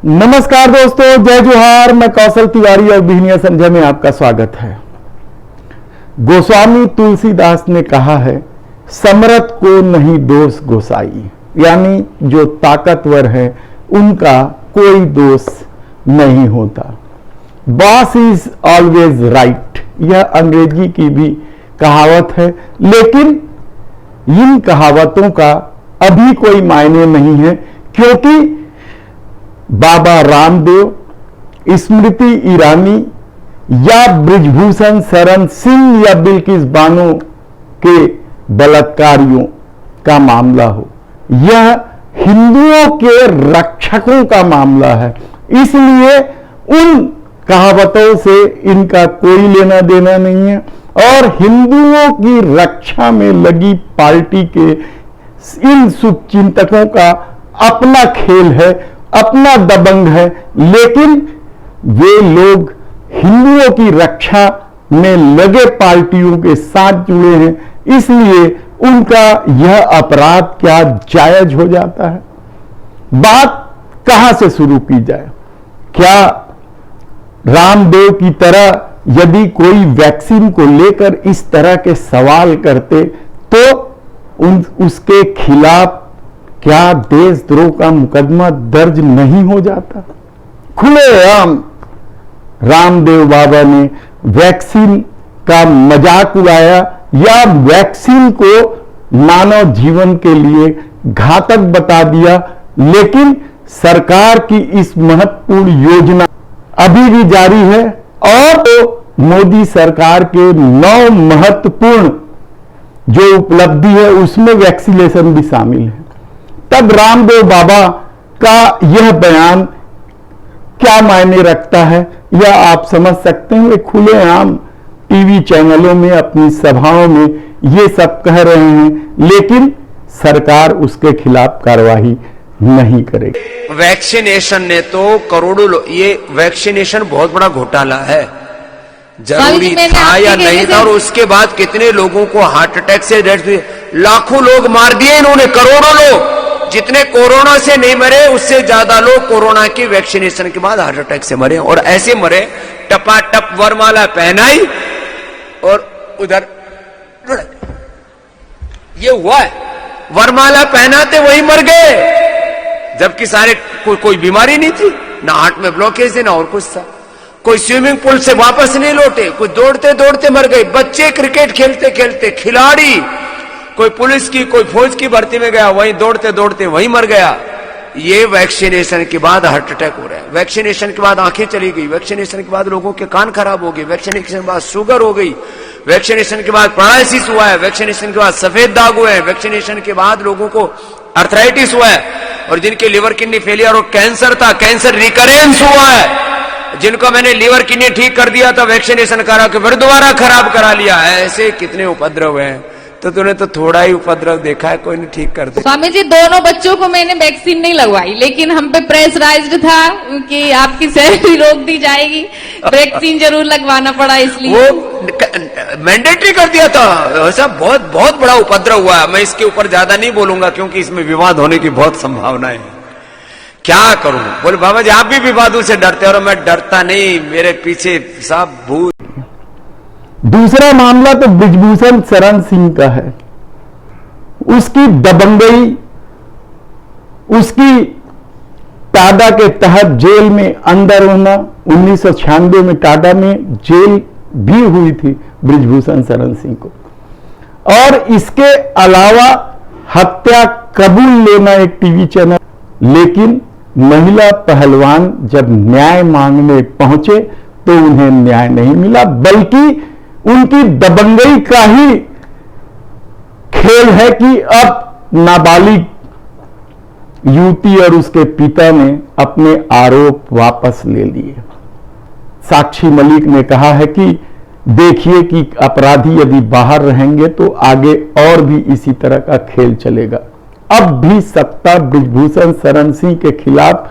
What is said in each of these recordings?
नमस्कार दोस्तों, जय जोहार। मैं कौशल तिवारी और बिहनिया संजय में आपका स्वागत है। गोस्वामी तुलसीदास ने कहा है, समरथ को नहीं दोष गोसाई, यानी जो ताकतवर है उनका कोई दोष नहीं होता। बॉस इज ऑलवेज राइट, यह अंग्रेजी की भी कहावत है, लेकिन इन कहावतों का अभी कोई मायने नहीं है, क्योंकि बाबा रामदेव, स्मृति ईरानी या बृजभूषण शरण सिंह या बिल्किस बानो के बलात्कारियों का मामला हो, यह हिंदुओं के रक्षकों का मामला है। इसलिए उन कहावतों से इनका कोई लेना देना नहीं है और हिंदुओं की रक्षा में लगी पार्टी के इन शुभचिंतकों का अपना खेल है, अपना दबंग है, लेकिन वे लोग हिंदुओं की रक्षा में लगे पार्टियों के साथ जुड़े हैं, इसलिए उनका यह अपराध क्या जायज हो जाता है। बात कहां से शुरू की जाए? क्या रामदेव की तरह यदि कोई वैक्सीन को लेकर इस तरह के सवाल करते तो उसके खिलाफ क्या देशद्रोह का मुकदमा दर्ज नहीं हो जाता? खुलेआम रामदेव बाबा ने वैक्सीन का मजाक उड़ाया या वैक्सीन को मानव जीवन के लिए घातक बता दिया, लेकिन सरकार की इस महत्वपूर्ण योजना अभी भी जारी है और तो मोदी सरकार के 9 महत्वपूर्ण जो उपलब्धि है उसमें वैक्सीनेशन भी शामिल है। तब रामदेव बाबा का यह बयान क्या मायने रखता है, यह आप समझ सकते हैं। वे खुलेआम टीवी चैनलों में अपनी सभाओं में ये सब कह रहे हैं, लेकिन सरकार उसके खिलाफ कार्रवाई नहीं करेगी। वैक्सीनेशन ने तो करोड़ों ये वैक्सीनेशन बहुत बड़ा घोटाला है, जरूरी था या नहीं था, और उसके बाद कितने लोगों को हार्ट अटैक से डेथ हुई, लाखों लोग मार दिए इन्होंने, करोड़ों लोग। जितने कोरोना से नहीं मरे उससे ज्यादा लोग कोरोना की वैक्सीनेशन के बाद हार्ट अटैक से मरे, और ऐसे मरे टपाटप वरमाला पहनाई और उधर ये हुआ है, वरमाला पहनाते वही मर गए, जबकि सारे कोई बीमारी नहीं थी, ना हार्ट में ब्लॉकेज थी ना और कुछ था। कोई स्विमिंग पूल से वापस नहीं लौटे, कोई दौड़ते दौड़ते मर गए, बच्चे क्रिकेट खेलते खेलते, खिलाड़ी, कोई पुलिस की कोई फौज की भर्ती में गया, वहीं दौड़ते दौड़ते वहीं मर गया। ये वैक्सीनेशन के बाद हार्ट अटैक हो रहा है, वैक्सीनेशन के बाद आंखें चली गई, वैक्सीनेशन के बाद लोगों के कान खराब हो गए, वैक्सीनेशन के बाद शुगर हो गई, वैक्सीनेशन के बाद पैरालिसिस हुआ है, वैक्सीनेशन के बाद सफेद दाग हुए हैं, वैक्सीनेशन के बाद लोगों को अर्थराइटिस हुआ है, और जिनके लिवर किडनी फेलियर और कैंसर था, कैंसर रिकरेंस हुआ है। जिनको मैंने लिवर किडनी ठीक कर दिया था वैक्सीनेशन करा के फिर दोबारा खराब करा लिया। ऐसे कितने उपद्रव हैं, तो तूने तो थोड़ा ही उपद्रव देखा है, कोई नहीं ठीक कर दे। स्वामी जी, दोनों बच्चों को मैंने वैक्सीन नहीं लगवाई, लेकिन हम पे प्रेशराइज्ड था कि आपकी सैलरी रोक दी जाएगी, वैक्सीन जरूर लगवाना पड़ा, इसलिए वो मैंडेटरी कर दिया था। ऐसा बहुत बहुत बड़ा उपद्रव हुआ है। मैं इसके ऊपर ज्यादा नहीं बोलूंगा क्योंकि इसमें विवाद होने की बहुत संभावनाएं है। क्या करूं? बोले बाबा जी आप भी विवादों से डरते, और मैं डरता नहीं, मेरे पीछे सब भूत। दूसरा मामला तो बृजभूषण शरण सिंह का है। उसकी दबंगई, उसकी टाडा के तहत जेल में अंदर होना, 1996 में टाडा में जेल भी हुई थी बृजभूषण शरण सिंह को, और इसके अलावा हत्या कबूल लेना एक टीवी चैनल। लेकिन महिला पहलवान जब न्याय मांगने पहुंचे तो उन्हें न्याय नहीं मिला, बल्कि उनकी दबंगई का ही खेल है कि अब नाबालिग युवती और उसके पिता ने अपने आरोप वापस ले लिए। साक्षी मलिक ने कहा है कि देखिए कि अपराधी यदि बाहर रहेंगे तो आगे और भी इसी तरह का खेल चलेगा। अब भी सत्ता बृजभूषण शरण सिंह के खिलाफ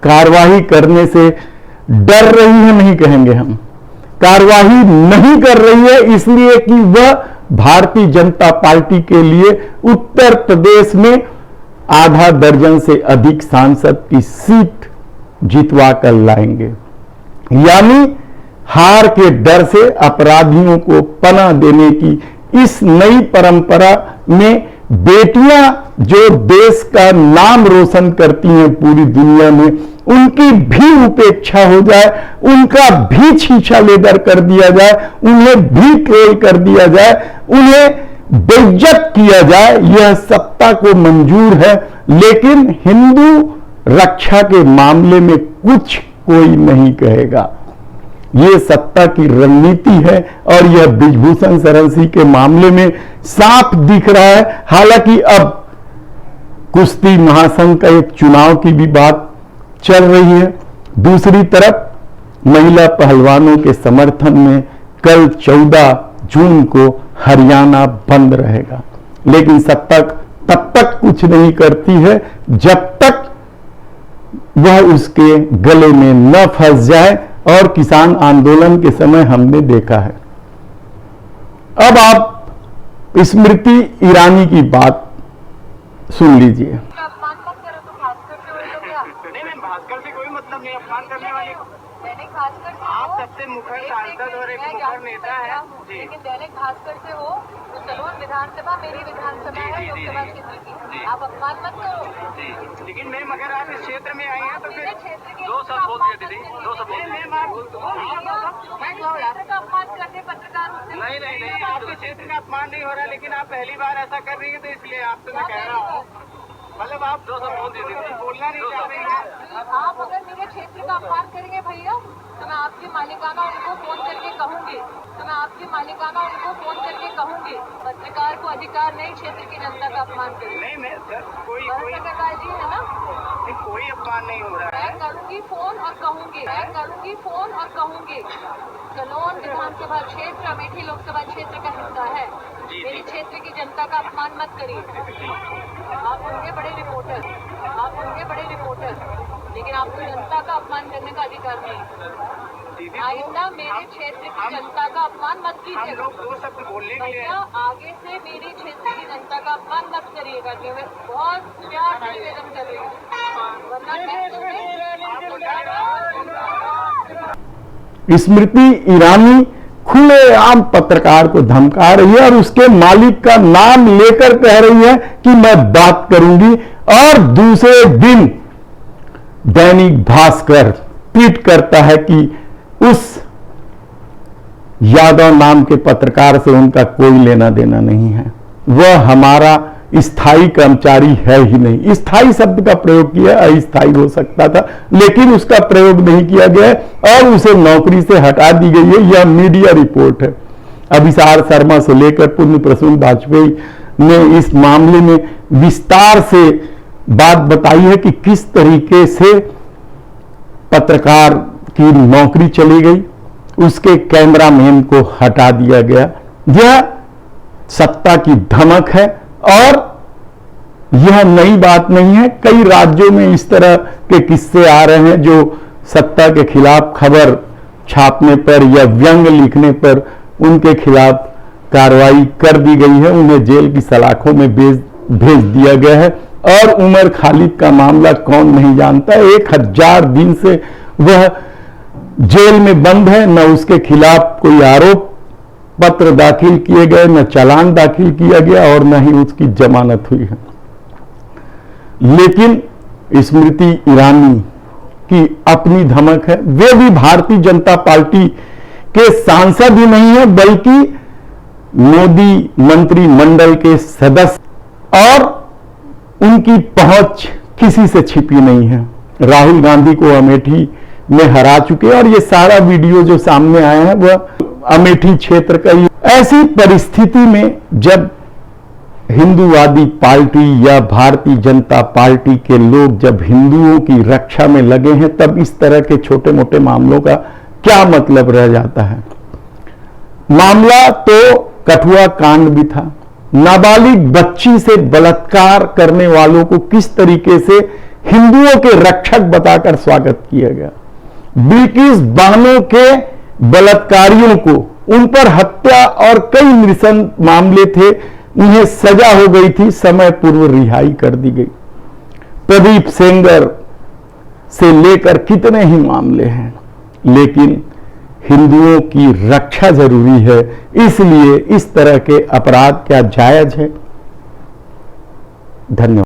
कार्रवाई करने से डर रही है, नहीं कहेंगे हम, कार्रवाई नहीं कर रही है इसलिए कि वह भारतीय जनता पार्टी के लिए उत्तर प्रदेश में आधा दर्जन से अधिक सांसद की सीट जितवा कर लाएंगे। यानी हार के डर से अपराधियों को पनाह देने की इस नई परंपरा में बेटियां जो देश का नाम रोशन करती हैं पूरी दुनिया में, उनकी भी उपेक्षा हो जाए, उनका भी छीछा लेदर कर दिया जाए, उन्हें भी ट्रोल कर दिया जाए, उन्हें बेइज्जत किया जाए, यह सत्ता को मंजूर है। लेकिन हिंदू रक्षा के मामले में कुछ कोई नहीं कहेगा। ये सत्ता की रणनीति है और यह बृजभूषण शरण सिंह के मामले में साफ दिख रहा है। हालांकि अब कुश्ती महासंघ का एक चुनाव की भी बात चल रही है। दूसरी तरफ महिला पहलवानों के समर्थन में कल 14 जून को हरियाणा बंद रहेगा। लेकिन सत्ता तब तक कुछ नहीं करती है जब तक वह उसके गले में न फंस जाए, और किसान आंदोलन के समय हमने देखा है। अब आप स्मृति ईरानी की बात सुन लीजिए। नहीं मैम, भास्कर से कोई मतलब नहीं, अपमान करने वाले दैनिक भास्कर से आप हो, सबसे मुखर एक सांसद और एक मैं मुखर जानती नेता है हूँ, जी। लेकिन दैनिक भास्कर से हो तो सलोन विधानसभा मेरी विधानसभा है, जी, जी, लोकसभा जी, क्षेत्र की। जी। आप अपमान मत करो। जी, लेकिन मैम अगर आप इस क्षेत्र में आई हैं तो फिर मेरे क्षेत्र के दो शब्द बोल दिए दीदी, दो शब्द बोल दिए। मैम, आप मैं क्षेत्र का अपमान करने पत्रकार होते नहीं नहीं नहीं, आपके क्षेत्र का अपमान नहीं हो रहा, लेकिन आप पहली बार ऐसा कर रही है तो इसलिए आपसे मैं कह रहा हूँ, मतलब आप दो शब्द बोल दिए, बोलना नहीं चाह रही हैं। आप अगर मेरे क्षेत्र का अपमान करेंगे भैया तो मैं आपकी मालिकाना उनको फोन करके कहूंगी, पत्रकार को अधिकार नहीं क्षेत्र की जनता का अपमान करें। नहीं मैं सर कोई पत्रकार जी है ना, कोई अपमान नहीं हो रहा है। मैं करूंगी फोन और कहूंगी सलोन विधानसभा क्षेत्र अमेठी लोकसभा क्षेत्र का हिस्सा है। मेरे क्षेत्र की जनता का अपमान मत करिए। आप होंगे बड़े रिपोर्टर, लेकिन आपको जनता का अपमान करने का अधिकार नहीं। आइंदा मेरे क्षेत्र की जनता का अपमान मत हम कीजिएगा लोग दो शब्द बोलने के लिए भैया। आगे से मेरे क्षेत्र की जनता का अपमान मत करिएगा, कि मैं बहुत प्यार से निवेदन कर रही हूँ, वरना स्मृति ईरानी खुलेआम पत्रकार को धमका रही है और उसके मालिक का नाम लेकर कह रही है कि मैं बात करूंगी। और दूसरे दिन दैनिक भास्कर ट्वीट करता है कि उस यादव नाम के पत्रकार से उनका कोई लेना देना नहीं है, वह हमारा स्थायी कर्मचारी है ही नहीं। स्थायी शब्द का प्रयोग किया, अस्थायी हो सकता था, लेकिन उसका प्रयोग नहीं किया गया है और उसे नौकरी से हटा दी गई है। यह मीडिया रिपोर्ट है। अभिसार शर्मा से लेकर पुण्य प्रसून वाजपेयी ने इस मामले में विस्तार से बात बताई है कि किस तरीके से पत्रकार की नौकरी चली गई, उसके कैमरामैन को हटा दिया गया। यह सत्ता की धमक है और यह नई बात नहीं है। कई राज्यों में इस तरह के किस्से आ रहे हैं जो सत्ता के खिलाफ खबर छापने पर या व्यंग लिखने पर उनके खिलाफ कार्रवाई कर दी गई है, उन्हें जेल की सलाखों में भेज दिया गया है। और उमर खालिद का मामला कौन नहीं जानता, 1000 दिन से वह जेल में बंद है, न उसके खिलाफ कोई आरोप पत्र दाखिल किए गए, न चालान दाखिल किया गया और न ही उसकी जमानत हुई है। लेकिन स्मृति ईरानी की अपनी धमक है। वे भी भारतीय जनता पार्टी के सांसद ही नहीं है, बल्कि मोदी मंत्रिमंडल के सदस्य, और उनकी पहुंच किसी से छिपी नहीं है। राहुल गांधी को अमेठी में हरा चुके और ये सारा वीडियो जो सामने आया है वह अमेठी क्षेत्र का ही। ऐसी परिस्थिति में जब हिंदूवादी पार्टी या भारतीय जनता पार्टी के लोग जब हिंदुओं की रक्षा में लगे हैं, तब इस तरह के छोटे मोटे मामलों का क्या मतलब रह जाता है। मामला तो कठुआ कांड भी था। नाबालिग बच्ची से बलात्कार करने वालों को किस तरीके से हिंदुओं के रक्षक बताकर स्वागत किया गया। ब्रिटिश बहनों के बलात्कारियों को, उन पर हत्या और कई नृशंस मामले थे, उन्हें सजा हो गई थी, समय पूर्व रिहाई कर दी गई। प्रदीप सेंगर से लेकर कितने ही मामले हैं, लेकिन हिंदुओं की रक्षा जरूरी है, इसलिए इस तरह के अपराध क्या जायज है? धन्यवाद।